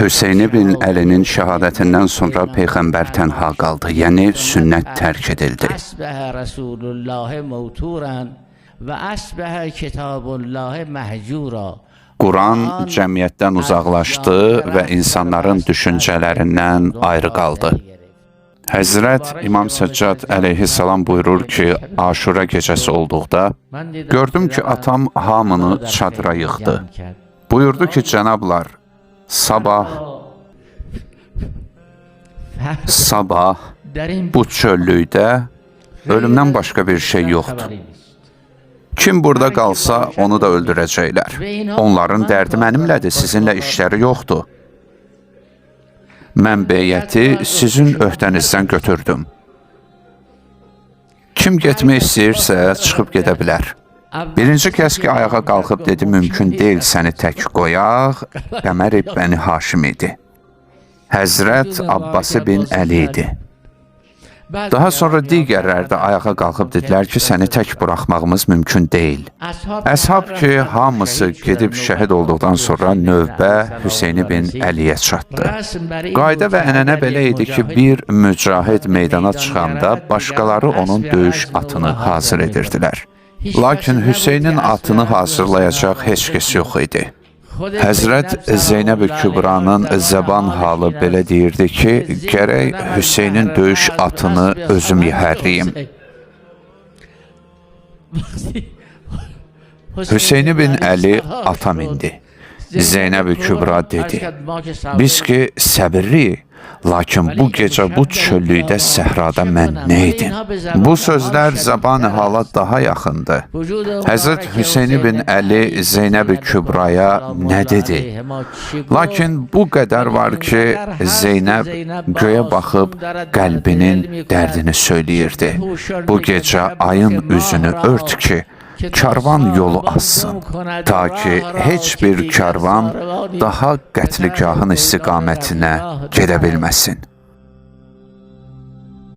Hüseyn ibn Əlinin şəhadətindən sonra Peyğəmbər tənha qaldı, yəni sünnət tərk edildi. Əsbəhə Rəsulullah mevturan və əsbəhə Kitabullah məhcura. Quran cəmiyyətdən uzaqlaşdı və insanların düşüncələrindən ayrı qaldı. Həzrət İmam Səccad əleyhissalam buyurur ki, Aşura gecəsi olduqda, gördüm ki, atam hamını çadıra yıxdı. Buyurdu ki, cənablar, sabah bu çöllükdə ölümdən başqa bir şey yoxdur. Kim burada qalsa, onu da öldürəcəklər. Onların dərdi mənimlədir, sizinlə işləri yoxdur. Mən beyyəti sizin öhdənizdən götürdüm. Kim getmək istəyirsə, çıxıb gedə bilər. Birinci kəs ki, ayağa qalxıb dedi, mümkün deyil səni tək qoyaq, Qəmər ibn Haşim idi. Həzrət Abbas ibn Əli idi. Daha sonra digərləri də ayağa qalxıb dedilər ki, səni tək buraxmağımız mümkün deyil. Əshab ki, hamısı gedib şəhid olduqdan sonra növbə Hüseyn ibn Əliyə çatdı. Qayda və ənənə belə idi ki, bir mücahid meydana çıxanda başqaları onun döyüş atını hazır edirdilər. Lakin Hüseynin atını hazırlayacaq heç kəs yox idi. Həzrət Zeynəb-i Kübranın zəban halı belə deyirdi ki, gərək Hüseynin döyüş atını özüm yəhərliyim. Hüseyn ibn Əli ata mindi. Zeynəb-i Kübra dedi, biz ki səbirliyik, lakin bu gecə bu çöllükdə səhrada mən nə edim? Bu sözlər zəban-ı hala daha yaxındır. Həzrət Hüseyn ibn Əli Zeynəb-i Kübraya nə dedi? Lakin bu qədər var ki, Zeynəb göyə baxıb qəlbinin dərdini söyləyirdi. Bu gecə ayın üzünü ört ki, karvan yolu açsın, ta ki heç bir karvan daha qətligahın istiqamətinə gedə bilməsin.